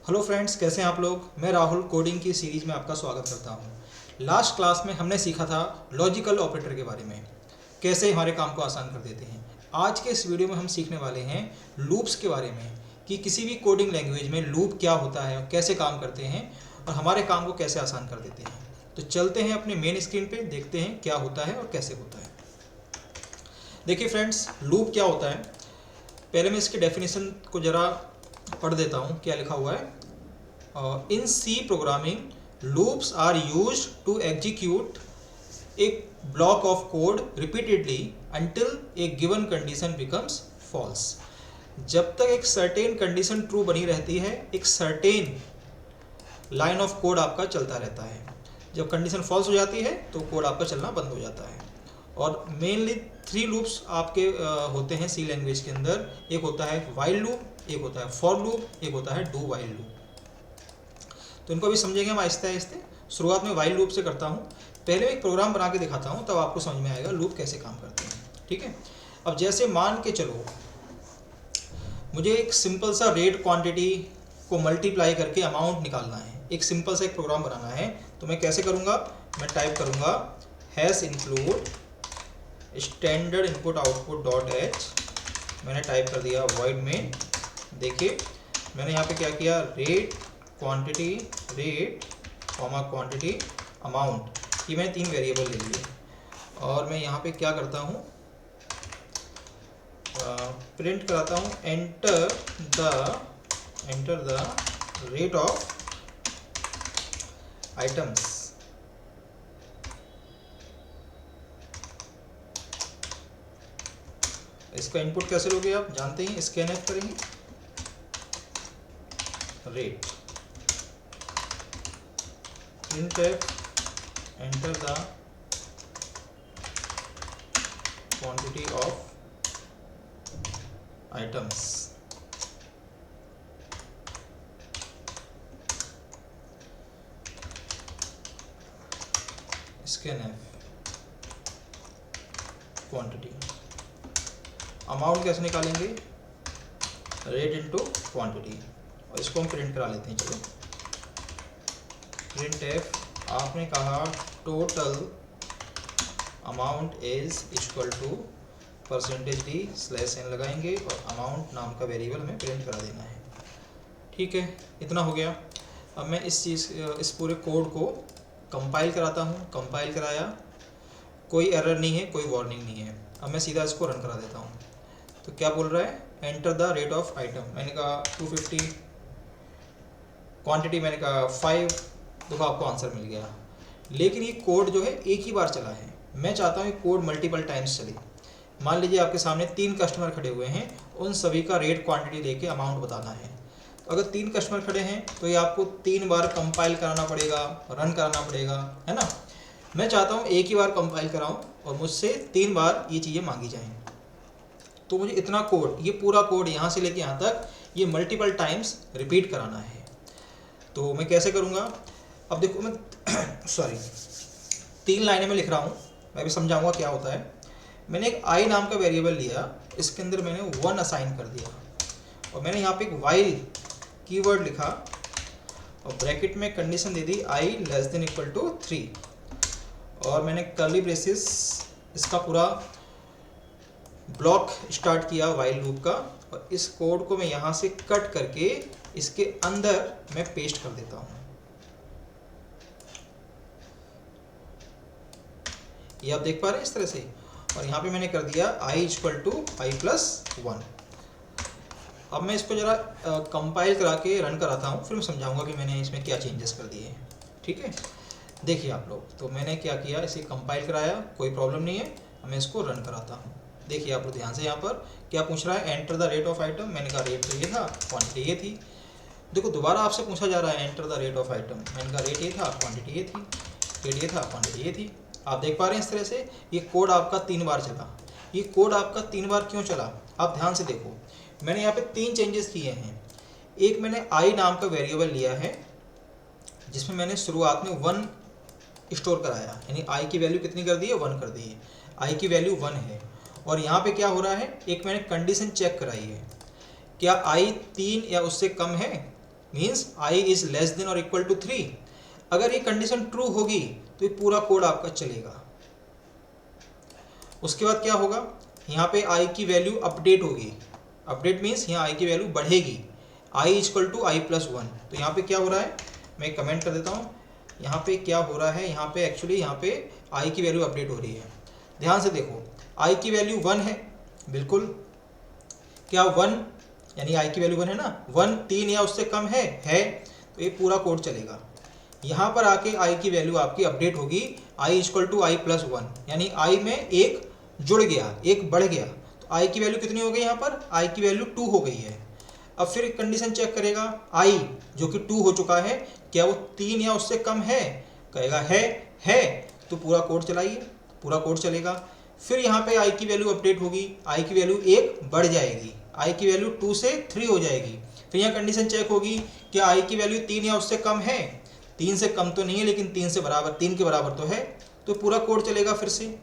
Hello friends, कैसे हैं आप लोग। मैं राहुल कोडिंग की सीरीज में आपका स्वागत करता हूं। लास्ट क्लास में हमने सीखा था लॉजिकल ऑपरेटर के बारे में, कैसे हमारे काम को आसान कर देते हैं। आज के इस वीडियो में हम सीखने वाले हैं लूप्स के बारे में, कि किसी भी कोडिंग लैंग्वेज में लूप क्या होता है, कैसे काम करते हैं और हमारे काम को कैसे आसान कर देते हैं। तो चलते हैं अपने मेन स्क्रीन पे, देखते हैं क्या होता है और कैसे होता है। देखिए फ्रेंड्स, लूप क्या होता है। पहले मैं इसके डेफिनेशन को ज़रा पढ़ देता हूँ, क्या लिखा हुआ है। In C programming, loops are used to execute a block of code repeatedly until a given condition becomes false. जब तक एक सर्टेन कंडीशन ट्रू बनी रहती है, एक सर्टेन लाइन ऑफ कोड आपका चलता रहता है। जब कंडीशन फॉल्स हो जाती है तो कोड आपका चलना बंद हो जाता है। और मेनली 3 लूप्स आपके होते हैं सी लैंग्वेज के अंदर। एक होता है वाइल लूप, एक होता है फॉर लूप, एक होता है डू वाइल लूप। तो इनको अभी समझेंगे हम आहिस्ते आहिस्ते। शुरुआत में वाइल लूप से करता हूँ। पहले एक प्रोग्राम बना के दिखाता हूँ, तब आपको समझ में आएगा लूप कैसे काम करते हैं। ठीक है। अब जैसे मान के चलो मुझे एक सिंपल सा रेट क्वांटिटी को मल्टीप्लाई करके अमाउंट निकालना है, एक सिंपल सा एक प्रोग्राम बनाना है। तो मैं कैसे करूँगा, मैं टाइप करूँगा hash include standard input output dot H. मैंने टाइप कर दिया वॉइड में। देखिए मैंने यहाँ पे क्या किया, rate quantity, rate comma quantity amount, ये मैंने 3 वेरिएबल ले लिए। और मैं यहाँ पे क्या करता हूँ, प्रिंट कराता हूँ enter the rate of items. इसका इनपुट कैसे लोगे आप जानते हैं, स्कैनएफ करेंगे rate printf enter the quantity of items। scanf quantity। Amount कैसे निकालेंगे, रेट इंटू क्वांटिटी। और इसको हम प्रिंट करा लेते हैं। चलो प्रिंट एफ, आपने कहा total amount is equal to percentage D slash N लगाएंगे और अमाउंट नाम का वेरिएबल हमें प्रिंट करा देना है। ठीक है, इतना हो गया। अब मैं इस पूरे कोड को कंपाइल कराता हूँ। कंपाइल कराया, कोई एरर नहीं है, कोई वार्निंग नहीं है। अब मैं सीधा इसको रन करा देता हूँ। तो क्या बोल रहा है, enter the rate of item. मैंने कहा 250, क्वांटिटी मैंने कहा 5। देखो आपको आंसर मिल गया। लेकिन ये कोड जो है एक ही बार चला है। मैं चाहता हूँ ये कोड मल्टीपल टाइम्स चले। मान लीजिए आपके सामने 3 कस्टमर खड़े हुए हैं, उन सभी का रेट क्वांटिटी लेके अमाउंट बताना है। तो अगर 3 कस्टमर खड़े हैं तो ये आपको 3 बार कंपाइल कराना पड़ेगा, रन कराना पड़ेगा, है ना। मैं चाहता हूँ एक ही बार कंपाइल कराऊँ और मुझसे 3 बार ये चीज़ें मांगी जाएँ। तो मुझे इतना कोड, ये पूरा कोड यहाँ से लेके यहाँ तक, ये मल्टीपल टाइम्स रिपीट कराना है। तो मैं कैसे करूँगा, अब देखो मैं 3 लाइनें में लिख रहा हूँ, मैं भी समझाऊंगा क्या होता है। मैंने एक आई नाम का वेरिएबल लिया, इसके अंदर मैंने 1 असाइन कर दिया और मैंने यहाँ पे एक वाइल कीवर्ड लिखा और ब्रैकेट में कंडीशन दे दी I less than equal to 3 और मैंने कर्ली ब्रेसेस इसका पूरा ब्लॉक स्टार्ट किया वाइल लूप का। और इस कोड को मैं यहाँ से कट करके इसके अंदर मैं पेस्ट कर देता हूँ। ये आप देख पा रहे हैं इस तरह से। और यहाँ पे मैंने कर दिया i equal to i plus 1। अब मैं इसको जरा कंपाइल करा के रन कराता हूँ, फिर मैं समझाऊंगा कि मैंने इसमें क्या चेंजेस कर दिए हैं। ठीक है, देखिए आप लोग। तो मैंने क्या किया, इसे कंपाइल कराया, कोई प्रॉब्लम नहीं है। मैं इसको रन कराता हूँ। देखिए आप लोग ध्यान से, यहाँ पर क्या पूछ रहा है, enter the rate of item. मैंने कहा रेट तो ये था, क्वांटिटी ये थी। देखो दोबारा आपसे पूछा जा रहा है enter the rate of item. मैंने कहा रेट ये था, क्वांटिटी ये थी, रेट ये था, क्वांटिटी ये थी। आप देख पा रहे हैं इस तरह से ये कोड आपका 3 बार चला। ये कोड आपका 3 बार क्यों चला, आप ध्यान से देखो। मैंने यहाँ पे 3 चेंजेस किए हैं। एक, मैंने आई नाम का वेरिएबल लिया है जिसमें मैंने शुरुआत में 1 स्टोर कराया, यानी आई की वैल्यू कितनी कर दी है, 1 कर दी है। आई की वैल्यू 1 है। और यहाँ पे क्या हो रहा है, एक मैंने कंडीशन चेक कराई है, क्या आई 3 या उससे कम है। Means i is less than और इक्वल टू 3। अगर ये कंडीशन ट्रू होगी तो ये पूरा कोड आपका चलेगा। उसके बाद क्या होगा, यहाँ पे i की वैल्यू अपडेट होगी। अपडेट मीन्स यहाँ i की वैल्यू बढ़ेगी, i equal to i plus 1। तो यहाँ पे क्या हो रहा है, मैं कमेंट कर देता हूँ, यहाँ पे क्या हो रहा है, यहाँ पे एक्चुअली यहाँ पे i की वैल्यू अपडेट हो रही है। ध्यान से देखो, i की वैल्यू 1 है, बिल्कुल क्या 1, यानी i की वैल्यू 1 है ना, 1 3 या उससे कम है तो ये पूरा कोड चलेगा। यहाँ पर आके i की वैल्यू आपकी अपडेट होगी, i equal to i plus 1, यानी i में एक जुड़ गया, एक बढ़ गया। तो i की वैल्यू कितनी हो गई, यहाँ पर i की वैल्यू 2 हो गई है। अब फिर कंडीशन चेक करेगा, i जो कि 2 हो चुका है, क्या वो 3 या उससे कम है, कहेगा है तो पूरा कोड चलाइए, पूरा कोड चलेगा। फिर यहाँ पे i की वैल्यू अपडेट होगी, i की वैल्यू 1 बढ़ जाएगी, i की वैल्यू 2 से 3 हो जाएगी। फिर यहाँ कंडीशन चेक होगी कि i की वैल्यू 3 या उससे कम है, 3 से कम तो नहीं है लेकिन 3 से बराबर, 3 के बराबर तो है, तो पूरा कोड चलेगा फिर से।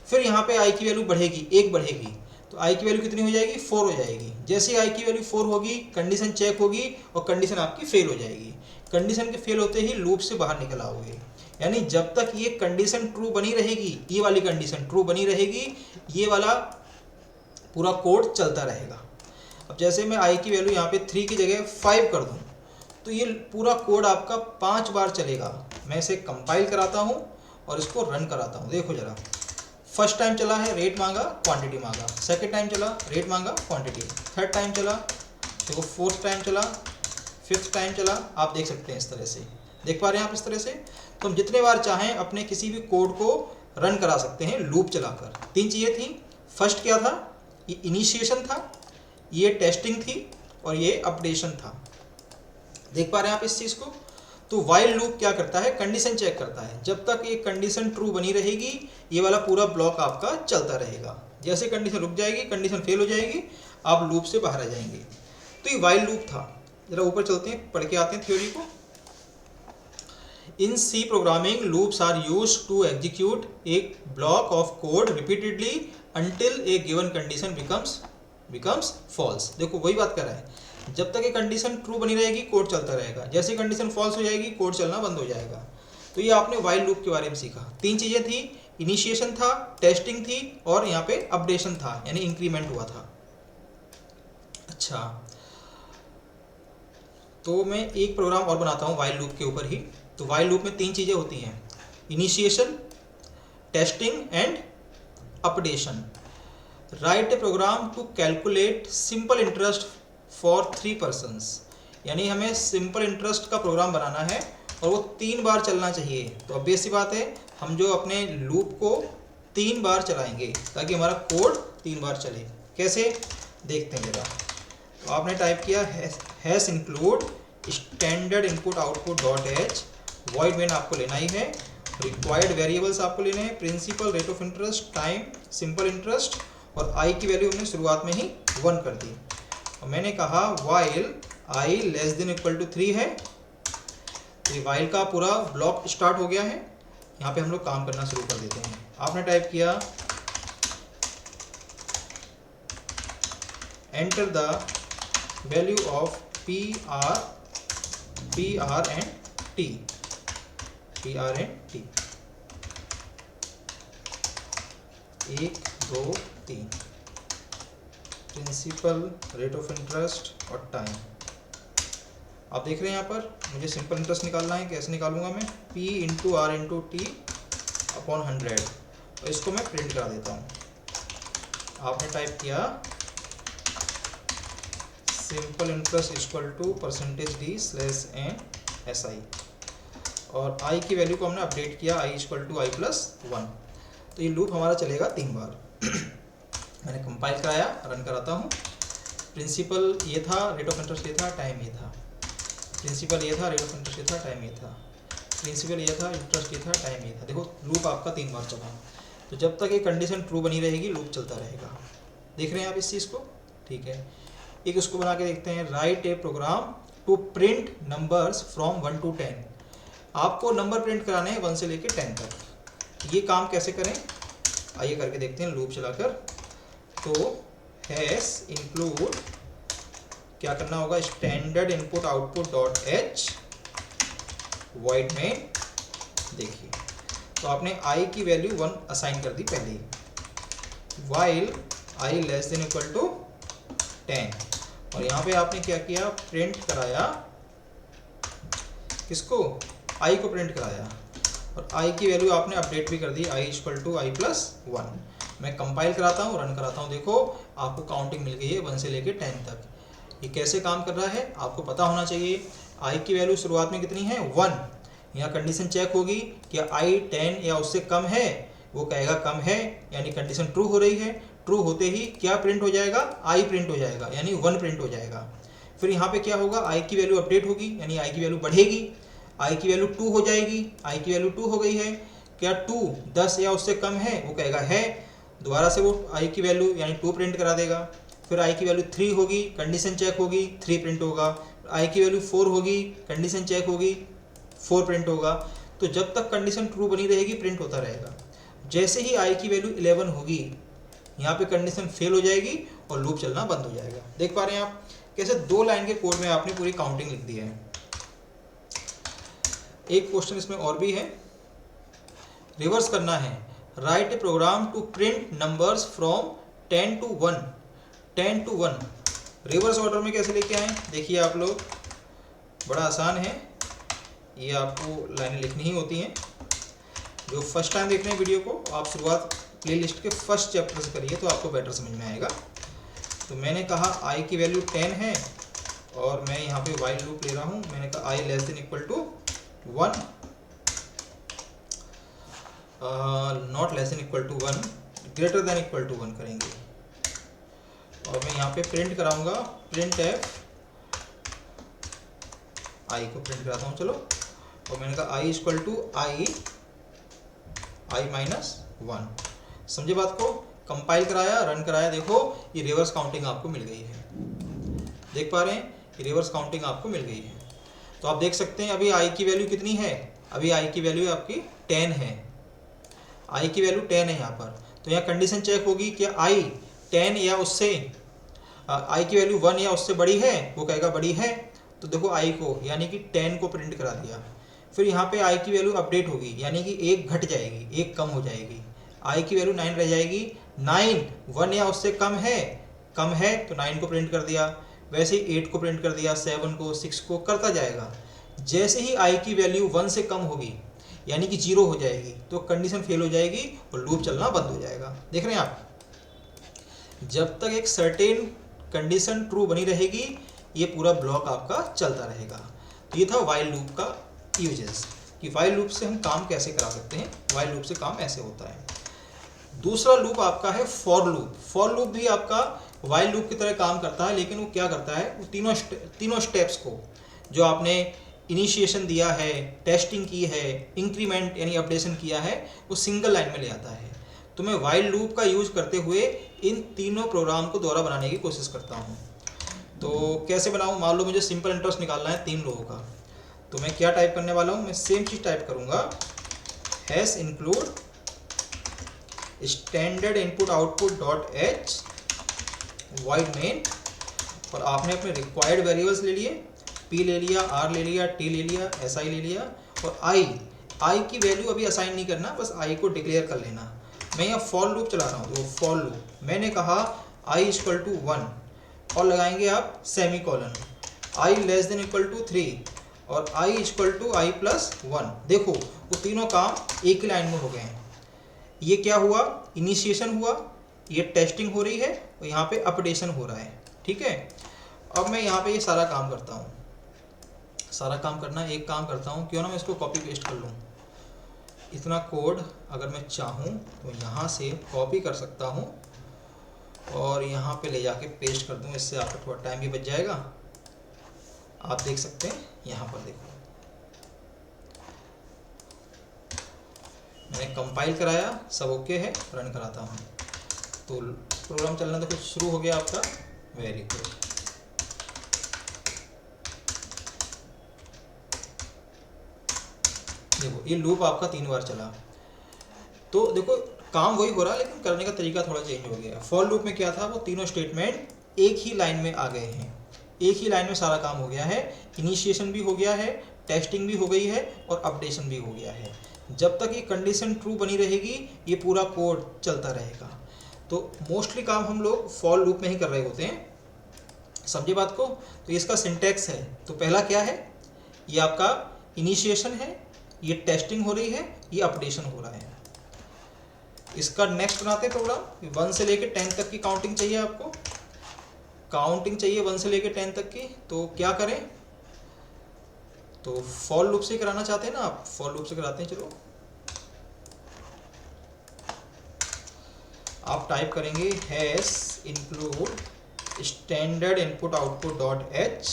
फिर यहाँ पे i की वैल्यू बढ़ेगी, 1 बढ़ेगी, तो i की वैल्यू कितनी हो जाएगी, 4 हो जाएगी। जैसे ही i की वैल्यू 4 होगी, कंडीशन चेक होगी और कंडीशन आपकी फेल हो जाएगी। कंडीशन के फेल होते ही लूप से बाहर निकल आओगे, यानी जब तक ये कंडीशन ट्रू बनी रहेगी, ये वाली कंडीशन ट्रू बनी रहेगी, ये वाला पूरा कोड चलता रहेगा। अब जैसे मैं i की वैल्यू यहाँ पे 3 की जगह 5 कर दूँ, तो ये पूरा कोड आपका 5 बार चलेगा। मैं इसे कंपाइल कराता हूँ और इसको रन कराता हूँ। देखो जरा, फर्स्ट टाइम चला है, रेट मांगा, क्वांटिटी मांगा, सेकंड टाइम चला, रेट मांगा, क्वांटिटी, थर्ड टाइम चला, देखो फोर्थ टाइम चला, फिफ्थ टाइम चला। आप देख सकते हैं इस तरह से, देख पा रहे हैं आप इस तरह से। तो हम जितने बार चाहें अपने किसी भी कोड को रन करा सकते हैं लूप चलाकर। 3 चीज़ें थी, फर्स्ट क्या था, ये इनिशिएशन था, ये टेस्टिंग थी और ये अपडेशन था। देख पा रहे हैं आप इस चीज़ को। तो वाइल लूप क्या करता है, कंडीशन चेक करता है। जब तक ये कंडीशन ट्रू बनी रहेगी, ये वाला पूरा ब्लॉक आपका चलता रहेगा। जैसे कंडीशन रुक जाएगी, कंडीशन फेल हो जाएगी, आप लूप से बाहर आ जाएंगे। तो ये वाइल लूप था। जरा ऊपर चलते हैं, पढ़ के आते हैं थ्योरी को। In C programming loops are used to execute a block of code repeatedly until a given condition becomes false. देखो वही बात कर रहा है, जब तक ये कंडीशन ट्रू बनी रहेगी कोड चलता रहेगा, जैसे कंडीशन फॉल्स हो जाएगी कोड चलना बंद हो जाएगा। तो ये आपने वाइल लूप के बारे में सीखा। 3 चीज़ें थी, इनिशिएशन था, टेस्टिंग थी और यहाँ पे अपडेशन था, यानी इंक्रीमेंट हुआ था। अच्छा, तो मैं एक प्रोग्राम और बनाता हूँ वाइल लूप के ऊपर ही। तो वाइल लूप में 3 चीज़ें होती हैं, initiation, testing and updation. Right a program to calculate simple interest for 3 persons, यानी हमें सिंपल इंटरेस्ट का प्रोग्राम बनाना है और वो 3 बार चलना चाहिए। तो अब सी बात है, हम जो अपने लूप को 3 बार चलाएंगे ताकि हमारा कोड 3 बार चले। कैसे देखते हैं जरा। तो आपने टाइप किया hash include standard input output dot H, void main आपको लेना ही है, रिक्वायर्ड वेरिएबल्स आपको लेने हैं, principal, rate of interest, time, simple interest और आई की वैल्यू हमने शुरुआत में ही 1 कर दी। और मैंने कहा while I less than equal to 3 है। तो वाइल का पूरा ब्लॉक स्टार्ट हो गया है। यहाँ पे हम लोग काम करना शुरू कर देते हैं। आपने टाइप किया enter the value of P R and T, PR and T, 1 2 3, principal, rate of interest और टाइम। आप देख रहे हैं यहाँ पर मुझे सिंपल इंटरेस्ट निकालना है। कैसे निकालूंगा मैं, P into R into T upon 100, और इसको मैं प्रिंट करा देता हूँ। आपने टाइप किया simple interest equal to percentage D slash N S I, और आई की वैल्यू को हमने अपडेट किया I equal to I plus 1। तो ये लूप हमारा चलेगा 3 बार। मैंने कंपाइल कराया, रन कराता हूँ। प्रिंसिपल ये था, रेट ऑफ इंटरेस्ट ये था, टाइम ये था। प्रिंसिपल ये था, रेट ऑफ इंटरेस्ट ये था, टाइम ये था। प्रिंसिपल ये था, इंटरेस्ट ये था, टाइम ये था। देखो लूप आपका 3 बार चला। तो जब तक ये कंडीशन ट्रू बनी रहेगी लूप चलता रहेगा। देख रहे हैं आप इस चीज़ को, ठीक है। एक उसको बना के देखते हैं, right a program to print numbers from 1 to 10। आपको नंबर प्रिंट कराने हैं 1 से लेकर 10 तक। ये काम कैसे करें, आइए करके देखते हैं लूप चलाकर। तो हैश इंक्लूड क्या करना होगा, standard input output dot H void में। देखिए तो आपने i की वैल्यू 1 असाइन कर दी पहले ही, while i less than equal to 10, और यहाँ पे आपने क्या किया, प्रिंट कराया किसको, i को प्रिंट कराया, और i की वैल्यू आपने अपडेट भी कर दी, i equal to i plus 1। मैं कंपाइल कराता हूँ, रन कराता हूँ, देखो आपको काउंटिंग मिल गई है 1 से लेके 10 तक। ये कैसे काम कर रहा है आपको पता होना चाहिए। i की वैल्यू शुरुआत में कितनी है, 1। यहाँ कंडीशन चेक होगी कि i 10 या उससे कम है, वो कहेगा कम है, यानी कंडीशन ट्रू हो रही है। ट्रू होते ही क्या प्रिंट हो जाएगा, i प्रिंट हो जाएगा, यानी 1 प्रिंट हो जाएगा। फिर यहाँ पे क्या होगा, i की वैल्यू अपडेट होगी, यानी i की वैल्यू बढ़ेगी, i की वैल्यू 2 हो जाएगी, i की वैल्यू 2 हो गई है, क्या 2 10 या उससे कम है, वो कहेगा है, दोबारा से वो i की वैल्यू यानी 2 प्रिंट करा देगा। फिर i की वैल्यू 3 होगी, कंडीशन चेक होगी, 3 प्रिंट होगा। i की वैल्यू 4 होगी, कंडीशन चेक होगी, 4 प्रिंट होगा। तो जब तक कंडीशन ट्रू बनी रहेगी प्रिंट होता रहेगा। जैसे ही i की वैल्यू 11 होगी, यहाँ पे कंडीशन फेल हो जाएगी और लूप चलना बंद हो जाएगा। देख पा रहे हैं आप कैसे 2 लाइन के कोड में आपने पूरी काउंटिंग लिख दी है। एक क्वेश्चन इसमें और भी है, रिवर्स करना है, right a program to print numbers from 10 to 1। 10 to 1 reverse order में कैसे लेके आए, देखिए आप लोग, बड़ा आसान है, ये आपको लाइनें लिखनी ही होती हैं। जो फर्स्ट टाइम देख रहे हैं वीडियो को, आप शुरुआत प्लेलिस्ट के फर्स्ट चैप्टर से करिए तो आपको बेटर समझ में आएगा। तो मैंने कहा i की वैल्यू 10 है और मैं यहाँ पे वाइल लूप ले रहा हूँ। मैंने कहा i less than equal to 1, not less than equal to 1, greater than equal to 1 करेंगे। और मैं यहाँ पे प्रिंट कराऊंगा, प्रिंट एफ i को प्रिंट कराता हूँ, चलो। और मैंने कहा i equal to i minus 1। समझे बात को, कंपाइल कराया, रन कराया, देखो ये रिवर्स काउंटिंग आपको मिल गई है। देख पा रहे हैं, ये रिवर्स काउंटिंग आपको मिल गई है। तो आप देख सकते हैं अभी i की वैल्यू कितनी है, अभी i की वैल्यू आपकी 10 है, i की वैल्यू 10 है यहाँ पर। तो यहाँ कंडीशन चेक होगी कि i 10 या उससे i की वैल्यू 1 या उससे बड़ी है, वो कहेगा बड़ी है, तो देखो i को यानी कि 10 को प्रिंट करा दिया। फिर यहाँ पे i की वैल्यू अपडेट होगी, यानी कि 1 घट जाएगी, 1 कम हो जाएगी, i की वैल्यू 9 रह जाएगी। 9 1 या उससे कम है तो 9 को प्रिंट कर दिया, वैसे ही 8 को प्रिंट कर दिया, 7 को, 6 को, करता जाएगा। जैसे ही i की वैल्यू 1 से कम होगी, यानी कि 0 हो जाएगी, तो कंडीशन फेल हो जाएगी और लूप चलना बंद हो जाएगा। देख रहे हैं आप, जब तक एक सर्टेन कंडीशन ट्रू बनी रहेगी ये पूरा ब्लॉक आपका चलता रहेगा। तो ये था वाइल लूप का यूजेस, कि वाइल लूप से हम काम कैसे करा सकते हैं, वाइल लूप से काम ऐसे होता है। दूसरा लूप आपका है फॉर लूप। फॉर लूप भी आपका वाइल लूप की तरह काम करता है, लेकिन वो क्या करता है, वो तीनों स्टेप्स को जो आपने इनिशिएशन दिया है, टेस्टिंग की है, इंक्रीमेंट यानी अपडेशन किया है, वो सिंगल लाइन में ले आता है। तो मैं वाइल लूप का यूज करते हुए इन तीनों प्रोग्राम को दोबारा बनाने की कोशिश करता हूँ। तो कैसे बनाऊँ, मान लो मुझे सिंपल इंटरेस्ट निकालना है 3 लोगों का, तो मैं क्या टाइप करने वाला हूँ, मैं सेम चीज़ टाइप करूँगा, hash include standard input output dot H void main, और आपने अपने रिक्वायर्ड वेरिएबल्स ले लिए, p ले लिया, r ले लिया, t ले लिया, si ले लिया, और i की वैल्यू अभी असाइन नहीं करना, बस i को डिक्लेयर कर लेना। मैं यहाँ फॉर लूप चला रहा हूँ, तो फॉर लूप मैंने कहा i इक्वल टू 1 और लगाएंगे आप semicolon, i less than equal to 3 और i equal to i plus 1। देखो वो तीनों काम एक ही लाइन में हो गए हैं। ये क्या हुआ, इनिशिएशन हुआ, ये टेस्टिंग हो रही है और यहाँ पे अपडेशन हो रहा है, ठीक है। अब मैं यहाँ पे ये सारा काम करता हूँ, सारा काम करना, एक काम करता हूँ, क्यों ना मैं इसको कॉपी पेस्ट कर लूँ। इतना कोड अगर मैं चाहूँ तो यहाँ से कॉपी कर सकता हूँ और यहाँ पे ले जाके पेस्ट कर दूँ, इससे आपका थोड़ा टाइम भी बच जाएगा। आप देख सकते हैं यहाँ पर, देखो मैंने कंपाइल कराया, सब ओके है, रन कराता हूँ तो प्रोग्राम चलना तो कुछ शुरू हो गया आपका। Very good. देखो ये लूप आपका 3 बार चला, तो देखो काम वही हो रहा है लेकिन करने का तरीका थोड़ा चेंज हो गया। फॉर लूप में क्या था, वो तीनों स्टेटमेंट एक ही लाइन में आ गए हैं, एक ही लाइन में सारा काम हो गया है, इनिशिएशन भी हो गया है, टेस्टिंग भी हो गई है और अपडेशन भी हो गया है। जब तक ये कंडीशन ट्रू बनी रहेगी ये पूरा कोड चलता रहेगा। तो मोस्टली काम हम लोग फॉर लूप में ही कर रहे होते हैं, समझे बात को। तो इसका सिंटैक्स है, तो पहला क्या है, ये आपका इनिशिएशन है, ये टेस्टिंग हो रही है, ये अपडेशन हो रहा है। इसका नेक्स्ट बनाते हैं प्रोग्राम। 1 से लेके 10 तक की काउंटिंग चाहिए आपको, काउंटिंग चाहिए 1 से लेके 10 तक की। तो क्या करें, तो फॉर लूप से कराना चाहते हैं ना आप, फॉर लूप से कराते हैं। चलो आप टाइप करेंगे hash include standard input output dot H,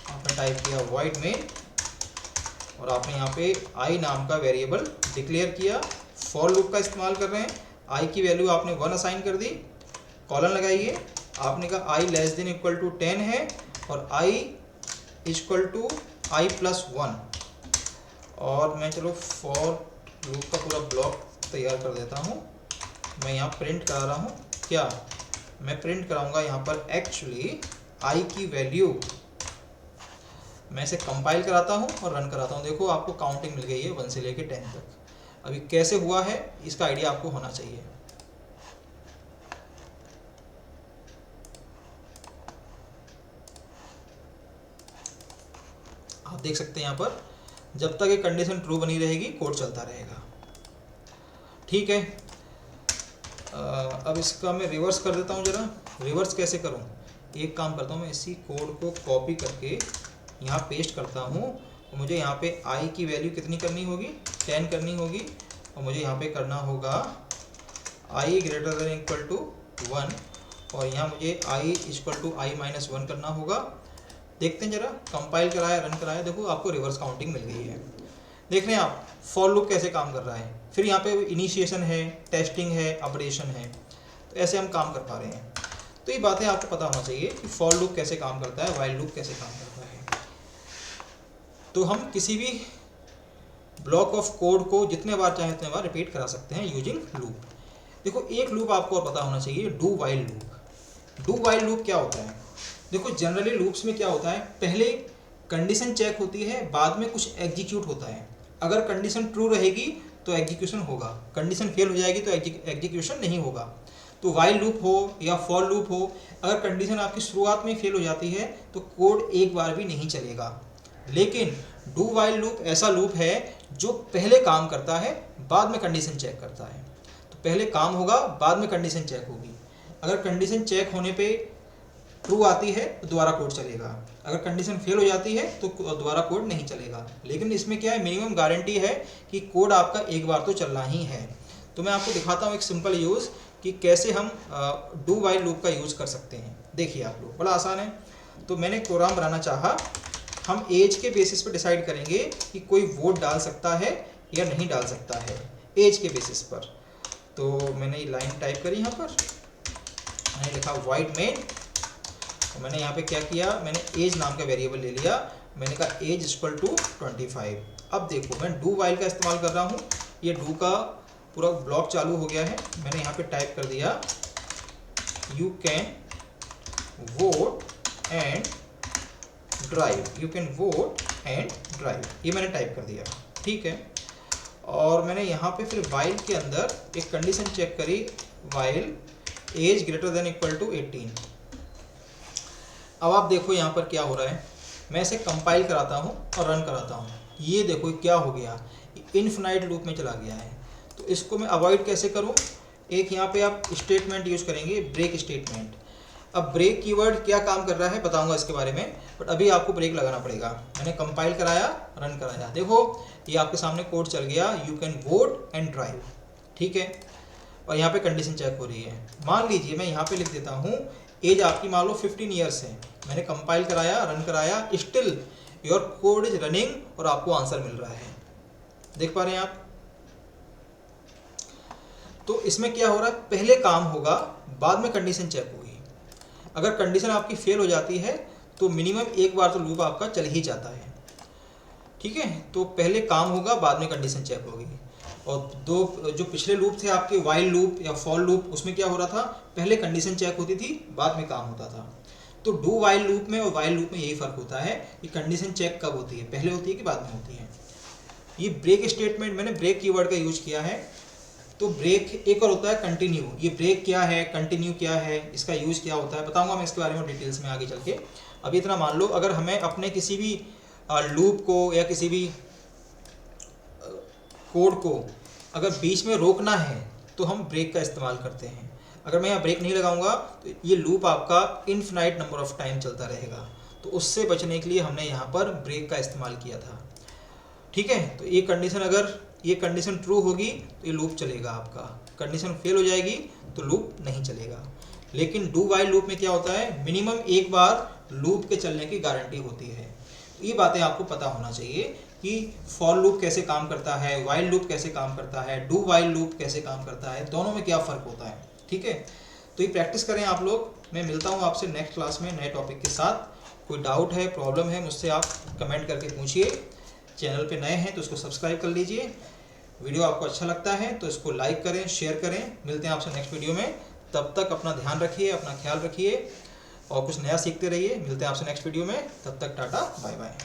आपने टाइप किया वॉइड मेन, और आपने यहाँ पे आई नाम का वेरिएबल डिक्लेयर किया। फॉर लूप का इस्तेमाल कर रहे हैं, आई की वैल्यू आपने 1 असाइन कर दी, कॉलन लगाइए। आपने कहा आई लेस देन इक्वल टू 10 है और आई इक्वल टू आई प्लस 1। और मैं चलो फॉर लूप का पूरा ब्लॉक तैयार कर देता हूँ। मैं यहाँ प्रिंट करा रहा हूँ, क्या मैं प्रिंट कराऊंगा यहाँ पर एक्चुअली आई की वैल्यू। मैं इसे कंपाइल कराता हूँ और रन कराता हूँ। देखो आपको काउंटिंग मिल गई है 1 से लेके 10 तक। अभी कैसे हुआ है इसका आइडिया आपको होना चाहिए। आप देख सकते हैं यहाँ पर जब तक ये कंडीशन ट्रू बनी रहेगी कोड चलता रहेगा, ठीक है। अब इसका मैं रिवर्स कर देता हूँ जरा। रिवर्स कैसे करूँ, एक काम करता हूँ, मैं इसी कोड को कॉपी करके यहाँ पेस्ट करता हूँ। और मुझे यहाँ पे आई की वैल्यू कितनी करनी होगी, 10 करनी होगी। और मुझे यहाँ पे करना होगा आई ग्रेटर देन इक्वल टू 1, और यहाँ मुझे आई इक्वल टू आई माइनस 1 करना होगा। देखते हैं जरा, कंपाइल कराया, रन कराया, देखो आपको रिवर्स काउंटिंग मिल गई है। देख रहे हैं आप फॉर लूप कैसे काम कर रहा है। फिर यहाँ पे इनिशिएशन है, टेस्टिंग है, अपडेशन है, तो ऐसे हम काम कर पा रहे हैं। तो ये बातें आपको पता होना चाहिए कि फॉर लूप कैसे काम करता है, व्हाइल लूप कैसे काम करता है। तो हम किसी भी ब्लॉक ऑफ कोड को जितने बार चाहे उतने बार रिपीट करा सकते हैं यूजिंग लूप। देखो एक लूप आपको और पता होना चाहिए, do while loop. Do while loop क्या होता है, देखो जनरली लूप्स में क्या होता है, पहले कंडीशन चेक होती है, बाद में कुछ एग्जीक्यूट होता है। अगर कंडीशन ट्रू रहेगी तो एग्जीक्यूशन होगा, कंडीशन फेल हो जाएगी तो एग्जीक्यूशन नहीं होगा। तो व्हाइल लूप हो या फॉर लूप हो, अगर कंडीशन आपकी शुरुआत में फेल हो जाती है तो कोड एक बार भी नहीं चलेगा। लेकिन डू व्हाइल लूप ऐसा लूप है जो पहले काम करता है, बाद में कंडीशन चेक करता है। तो पहले काम होगा, बाद में कंडीशन चेक होगी। अगर कंडीशन चेक होने पे ट्रू आती है तो दोबारा कोड चलेगा, अगर कंडीशन फेल हो जाती है तो दोबारा कोड नहीं चलेगा। लेकिन इसमें क्या है, मिनिमम गारंटी है कि कोड आपका एक बार तो चलना ही है। तो मैं आपको दिखाता हूँ एक सिंपल यूज़ कि कैसे हम डू व्हाइल लूप का यूज़ कर सकते हैं। देखिए आप लोग, बड़ा आसान है। तो मैंने एक प्रोग्राम बनाना चाहा, हम एज के बेसिस पर डिसाइड करेंगे कि कोई वोट डाल सकता है या नहीं डाल सकता है, एज के बेसिस पर। तो मैंने ये लाइन टाइप करी, यहाँ पर मैंने लिखा वाइड मेन। तो मैंने यहाँ पे क्या किया, मैंने एज नाम का वेरिएबल ले लिया, मैंने कहा एज इक्वल टू 25। अब देखो मैं डू व्हाइल का इस्तेमाल कर रहा हूँ, ये डू का पूरा ब्लॉक चालू हो गया है। मैंने यहाँ पे टाइप कर दिया you can vote and drive, you can vote and drive, ये मैंने टाइप कर दिया, ठीक है। और मैंने यहाँ पे फिर व्हाइल के अंदर एक कंडीशन चेक करी, while age greater than equal to 18। अब आप देखो यहाँ पर क्या हो रहा है, मैं इसे कंपाइल कराता हूँ और रन कराता हूँ। ये देखो क्या हो गया, इनफिनाइट लूप में चला गया है। तो इसको मैं अवॉइड कैसे करूँ, एक यहाँ पे आप स्टेटमेंट यूज़ करेंगे, ब्रेक स्टेटमेंट। अब ब्रेक कीवर्ड क्या काम कर रहा है बताऊंगा इसके बारे में, बट अभी आपको ब्रेक लगाना पड़ेगा। मैंने कंपाइल कराया, रन कराया, देखो ये आपके सामने कोड चल गया, you can vote and drive, ठीक है। और यहाँ पे कंडीशन चेक हो रही है। मान लीजिए मैं यहाँ पे लिख देता हूँ एज आपकी मान लो 15 ईयर्स है। मैंने कंपाइल कराया, रन कराया, still your code is running और आपको आंसर मिल रहा है। देख पा रहे हैं आप। तो इसमें क्या हो रहा है, पहले काम होगा, बाद में कंडीशन चेक होगी। अगर कंडीशन आपकी फेल हो जाती है तो मिनिमम एक बार तो लूप आपका चल ही जाता है, ठीक है। तो पहले काम होगा, बाद में कंडीशन चेक होगी। और दो जो पिछले लूप थे आपके, व्हाइल लूप या फॉर लूप, उसमें क्या हो रहा था, पहले कंडीशन चेक होती थी, बाद में काम होता था। तो डू वाइल लूप में और वाइल लूप में यही फ़र्क होता है कि कंडीशन चेक कब होती है, पहले होती है कि बाद में होती है। ये ब्रेक स्टेटमेंट, मैंने ब्रेक कीवर्ड का यूज किया है। तो ब्रेक एक और होता है कंटिन्यू। ये ब्रेक क्या है, कंटिन्यू क्या है, इसका यूज क्या होता है, बताऊंगा मैं इसके बारे में डिटेल्स में आगे चल के। अभी इतना मान लो, अगर हमें अपने किसी भी लूप को या किसी भी कोड को अगर बीच में रोकना है तो हम ब्रेक का इस्तेमाल करते हैं। अगर मैं यहाँ ब्रेक नहीं लगाऊंगा तो ये लूप आपका इनफिनाइट नंबर ऑफ टाइम चलता रहेगा। तो उससे बचने के लिए हमने यहाँ पर ब्रेक का इस्तेमाल किया था। ठीक है, तो ये कंडीशन, अगर ये कंडीशन ट्रू होगी तो ये लूप चलेगा आपका, कंडीशन फेल हो जाएगी तो लूप नहीं चलेगा। लेकिन डू वाइल लूप में क्या होता है, मिनिमम एक बार लूप के चलने की गारंटी होती है। ये बातें आपको पता होना चाहिए कि फॉर लूप कैसे काम करता है, वाइल लूप कैसे काम करता है, डू वाइल लूप कैसे काम करता है, दोनों में क्या फ़र्क होता है। ठीक है, तो ये प्रैक्टिस करें आप लोग। मैं मिलता हूँ आपसे नेक्स्ट क्लास में नए टॉपिक के साथ। कोई डाउट है, प्रॉब्लम है, मुझसे आप कमेंट करके पूछिए। चैनल पे नए हैं तो इसको सब्सक्राइब कर लीजिए। वीडियो आपको अच्छा लगता है तो इसको लाइक करें, शेयर करें। मिलते हैं आपसे नेक्स्ट वीडियो में। तब तक अपना ध्यान रखिए, अपना ख्याल रखिए और कुछ नया सीखते रहिए। मिलते हैं आपसे नेक्स्ट वीडियो में, तब तक टाटा बाय बाय।